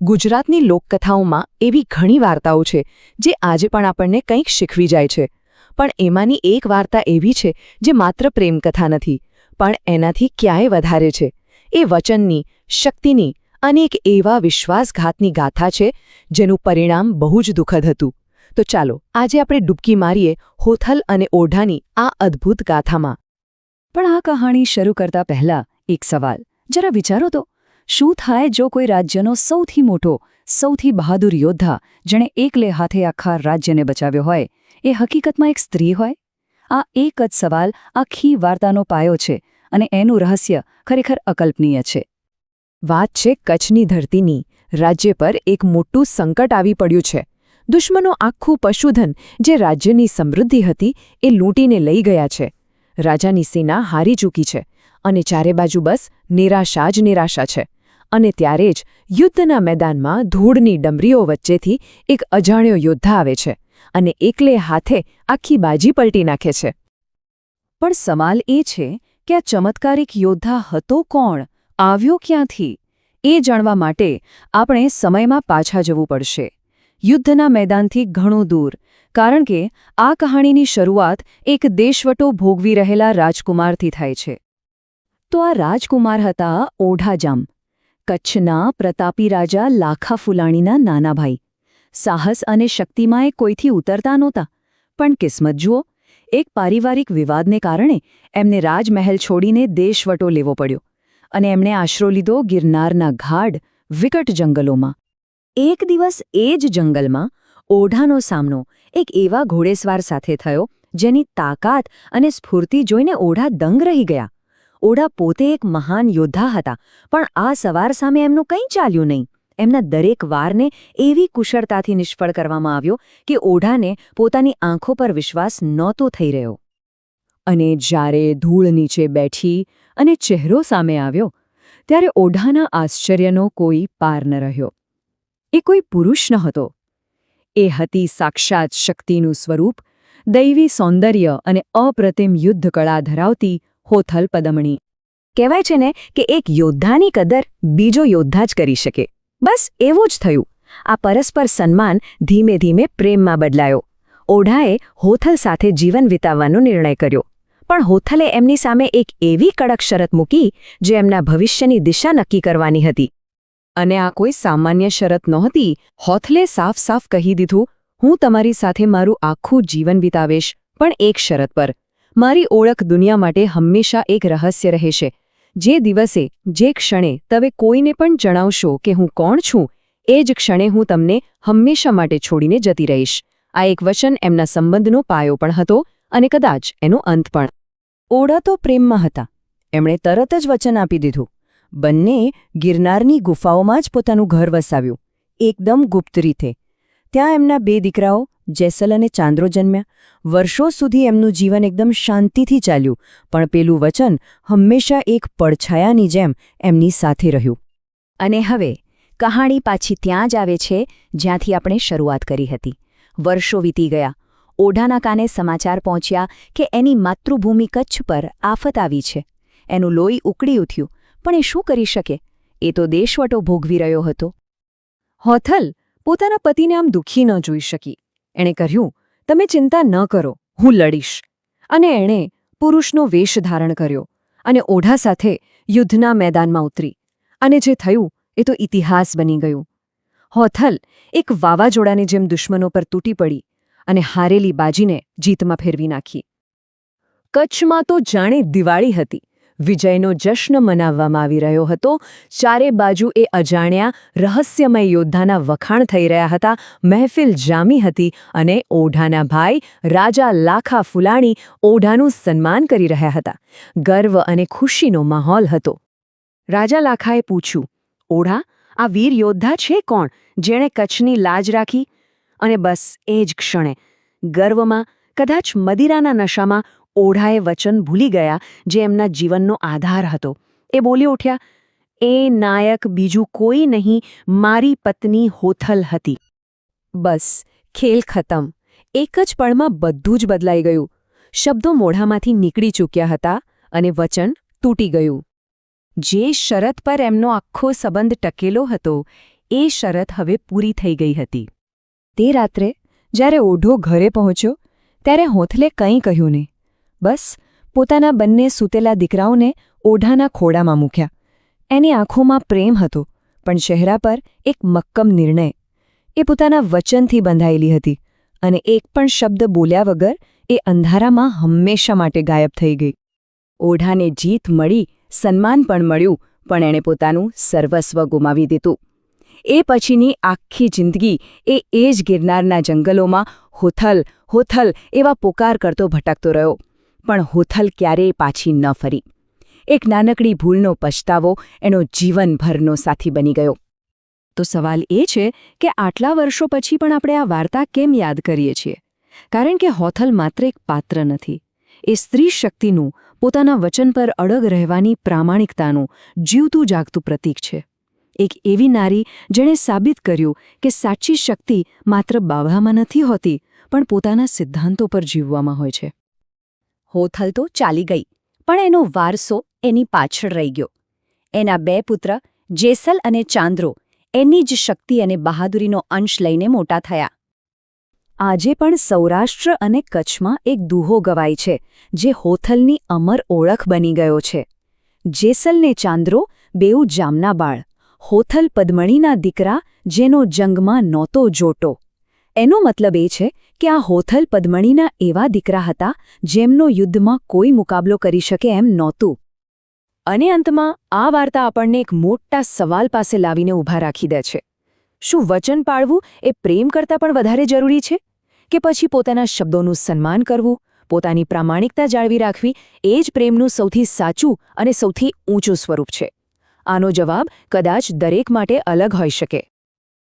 ગુજરાતની લોકકથાઓમાં એવી ઘણી વાર્તાઓ છે જે આજે પણ આપણને કંઈક શીખવી જાય છે, પણ એમાંની એક વાર્તા એવી છે જે માત્ર પ્રેમકથા નથી, પણ એનાથી ક્યાંય વધારે છે. એ વચનની, શક્તિની અને એક એવા વિશ્વાસઘાતની ગાથા છે જેનું પરિણામ બહુ જ દુઃખદ હતું. તો ચાલો આજે આપણે ડૂબકી મારીએ હોથલ અને ઓઢાની આ અદ્ભુત ગાથામાં. પણ આ કહાણી શરૂ કરતા પહેલા એક સવાલ જરા વિચારો તો, શું થાય જો કોઈ રાજ્યનો સૌથી મોટો, સૌથી બહાદુર યોદ્ધા, જેણે એકલે હાથે આખા રાજ્યને બચાવ્યો હોય, એ હકીકતમાં એક સ્ત્રી હોય? આ એક જ સવાલ આખી વાર્તાનો પાયો છે, અને એનું રહસ્ય ખરેખર અકલ્પનીય છે. વાત છે કચ્છની ધરતીની. રાજ્ય પર એક મોટું સંકટ આવી પડ્યું છે. દુશ્મનો આખું પશુધન જે રાજ્યની સમૃદ્ધિ હતી એ લૂંટીને લઈ ગયા છે. રાજાની સેના હારી ચૂકી છે અને ચારે બાજુ બસ નિરાશા જ નિરાશા છે. અને ત્યારે જ યુદ્ધના મેદાનમાં ધૂળની ડમરીઓ વચ્ચેથી એક અજાણ્યો યોદ્ધા આવે છે અને એકલે હાથે આખી બાજી પલટી નાખે છે. પણ સવાલ એ છે કે આ ચમત્કારિક યોદ્ધા હતો કોણ, આવ્યો ક્યાંથી? એ જાણવા માટે આપણે સમયમાં પાછા જવું પડશે, યુદ્ધના મેદાનથી ઘણું દૂર, કારણ કે આ કહાણીની શરૂઆત એક દેશવટો ભોગવી રહેલા રાજકુમારથી થાય છે. તો આ રાજકુમાર હતા ઓઢાજામ, કચ્છના પ્રતાપી રાજા લાખા ફુલાણીના નાના ભાઈ. સાહસ અને શક્તિમાં એ કોઈથી ઉતરતા નહોતા, પણ કિસ્મત જુઓ, એક પારિવારિક વિવાદને કારણે એમને રાજમહેલ છોડીને દેશવટો લેવો પડ્યો અને એમણે આશરો લીધો ગિરનારના ગાઢ, વિકટ જંગલોમાં. એક દિવસ એ જ જંગલમાં ઓઢાનો સામનો એક એવા ઘોડેસવાર સાથે થયો જેની તાકાત અને સ્ફૂર્તિ જોઈને ઓઢા દંગ રહી ગયા. ઓઢા પોતે એક મહાન યોદ્ધા હતા, પણ આ સવાર સામે એમનું કંઈ ચાલ્યું નહીં. એમના દરેક વારને એવી કુશળતાથી નિષ્ફળ કરવામાં આવ્યો કે ઓઢાને પોતાની આંખો પર વિશ્વાસ નહોતો થઈ રહ્યો. અને જ્યારે ધૂળ નીચે બેઠી અને ચહેરો સામે આવ્યો, ત્યારે ઓઢાના આશ્ચર્યનો કોઈ પાર ન રહ્યો. એ કોઈ પુરુષ ન હતો. એ હતી સાક્ષાત શક્તિનું સ્વરૂપ, દૈવી સૌંદર્ય અને અપ્રતિમ યુદ્ધકળા ધરાવતી હોથલ પદમણી. કહેવાય છે ને કે એક યોદ્ધાની કદર બીજો યોદ્ધા જ કરી શકે. બસ એવું જ થયું. આ પરસ્પર સન્માન ધીમે ધીમે પ્રેમમાં બદલાયો. ઓઢાએ હોથલ સાથે જીવન વિતાવવાનો નિર્ણય કર્યો, પણ હોથલે એમની સામે એક એવી કડક શરત મૂકી જે એમના ભવિષ્યની દિશા નક્કી કરવાની હતી. અને આ કોઈ સામાન્ય શરત નહોતી. હોથલે સાફ સાફ કહી દીધું, હું તમારી સાથે મારું આખું જીવન વિતાવીશ, પણ એક શરત પર. મારી ઓળખ દુનિયા માટે હંમેશા એક રહસ્ય રહેશે. જે દિવસે, જે ક્ષણે તમે કોઈને પણ જણાવશો કે હું કોણ છું, એ જ ક્ષણે હું તમને હંમેશા માટે છોડીને જતી રહીશ. આ એક વચન એમના સંબંધનો પાયો પણ હતો અને કદાચ એનો અંત પણ. ઓઢા તો પ્રેમમાં હતા. એમણે તરત જ વચન આપી દીધું. બંને ગિરનારની ગુફાઓમાં જ પોતાનું ઘર વસાવ્યું, એકદમ ગુપ્ત રીતે. ત્યાં એમના 2 દીકરાઓ જેસલ અને ચાંદ્રો જન્મ્યા. વર્ષો સુધી એમનું જીવન એકદમ શાંતિથી ચાલ્યું, પણ પેલું વચન હંમેશા એક પડછાયાની જેમ એમની સાથે રહ્યું. અને હવે કહાણી પાછી ત્યાં જ આવે છે જ્યાંથી આપણે શરૂઆત કરી હતી. વર્ષો વીતી ગયા. ઓઢાના કાને સમાચાર પહોંચ્યા કે એની માતૃભૂમિ કચ્છ પર આફત આવી છે. એનું લોહી ઉકળી ઉઠ્યું, પણ એ શું કરી શકે? એ તો દેશવટો ભોગવી રહ્યો હતો. હોથલ પોતાના પતિને આમ દુઃખી ન જોઈ શકી. એણે કહ્યું, તમે ચિંતા ન કરો, હું લડીશ. અને એણે પુરુષનો વેશ ધારણ કર્યો અને ઓઢા સાથે યુદ્ધના મેદાનમાં ઉતરી. અને જે થયું એ તો ઇતિહાસ બની ગયું. હોથલ એક વાવાઝોડાની જેમ દુશ્મનો પર તૂટી પડી અને હારેલી બાજીને જીતમાં ફેરવી નાખી. કચ્છમાં તો જાણે દિવાળી હતી. વિજયનો જશ્ન મનાવવામાં આવી રહ્યો હતો. ચારે બાજુ એ અજાણ્યા રહસ્યમય યોદ્ધાના વખાણ થઈ રહ્યા હતા. મહેફિલ જામી હતી અને ઓઢાના ભાઈ રાજા લાખા ફુલાણી ઓઢાનું સન્માન કરી રહ્યા હતા. ગર્વ અને ખુશીનો માહોલ હતો. રાજા લાખાએ પૂછ્યું, ઓઢા, આ વીર યોદ્ધા છે કોણ જેણે કચ્છની લાજ રાખી? અને બસ એ જ ક્ષણે ગર્વમાં, કદાચ મદિરાના નશામાં, ઓઢાએ વચન ભૂલી ગયા જે એમના જીવનનો આધાર હતો. એ બોલી ઉઠ્યા, એ નાયક બીજું કોઈ નહીં, મારી પત્ની હોથલ હતી. બસ ખેલ ખતમ. એક જ પળમાં બધું જ બદલાઈ ગયું. શબ્દો મોઢામાંથી નીકળી ચૂક્યા હતા અને વચન તૂટી ગયું. જે શરત પર એમનો આખો સંબંધ ટકેલો હતો, એ શરત હવે પૂરી થઈ ગઈ હતી. તે રાત્રે જ્યારે ઓઢો ઘરે પહોંચ્યો ત્યારે હોથલે કંઈ કહ્યું નહીં. બસ પોતાના બંને સૂતેલા દીકરાઓને ઓઢાના ખોળામાં મૂક્યા. એની આંખોમાં પ્રેમ હતો, પણ ચહેરા પર એક મક્કમ નિર્ણય. એ પોતાના વચનથી બંધાયેલી હતી અને એક પણ શબ્દ બોલ્યા વગર એ અંધારામાં હંમેશા માટે ગાયબ થઈ ગઈ. ઓઢાને જીત મળી, સન્માન પણ મળ્યું, પણ એણે પોતાનું સર્વસ્વ ગુમાવી દીધું. એ પછીની આખી જિંદગી એ જ ગિરનારના જંગલોમાં હોથલ હોથલ એવા પોકાર કરતો ભટકતો રહ્યો. પણ હોથલ ક્યારેય પાછી ન ફરી. એક નાનકડી ભૂલનો પછતાવો એનો જીવનભરનો સાથી બની ગયો. તો સવાલ એ છે કે આટલા વર્ષો પછી પણ આપણે આ વાર્તા કેમ યાદ કરીએ છીએ? કારણ કે હોથલ માત્ર એક પાત્ર નથી. એ સ્ત્રી શક્તિનું, પોતાના વચન પર અડગ રહેવાની પ્રામાણિકતાનું જીવતું જાગતું પ્રતીક છે. એક એવી નારી જેણે સાબિત કર્યું કે સાચી શક્તિ માત્ર બાવામાં નથી હોતી, પણ પોતાના સિદ્ધાંતો પર જીવવામાં હોય છે. હોથલ તો ચાલી ગઈ, પણ એનો વારસો એની પાછળ રહી ગયો. એના 2 પુત્ર જેસલ અને ચાંદ્રો એની જ શક્તિ અને બહાદુરીનો અંશ લઈને મોટા થયા. આજે પણ સૌરાષ્ટ્ર અને કચ્છમાં એક દુહો ગવાય છે, જે હોથલની અમર ઓળખ બની ગયો છે. જેસલ ને ચાંદ્રો બેઉ જામના બાળ, હોથલ પદ્મણીના દીકરા જેનો જંગમાં નહોતો જોટો. એનો મતલબ એ છે કે આ હોથલ પદ્મણીના એવા દીકરા હતા જેમનો યુદ્ધમાં કોઈ મુકાબલો કરી શકે એમ નહોતું. અને અંતમાં આ વાર્તા આપણને એક મોટા સવાલ પાસે લાવીને ઊભા રાખી દે છે. શું વચન પાળવું એ પ્રેમ કરતાં પણ વધારે જરૂરી છે? કે પછી પોતાના શબ્દોનું સન્માન કરવું, પોતાની પ્રામાણિકતા જાળવી રાખવી એ જ પ્રેમનું સૌથી સાચું અને સૌથી ઊંચું સ્વરૂપ છે? આનો જવાબ કદાચ દરેક માટે અલગ હોઈ શકે.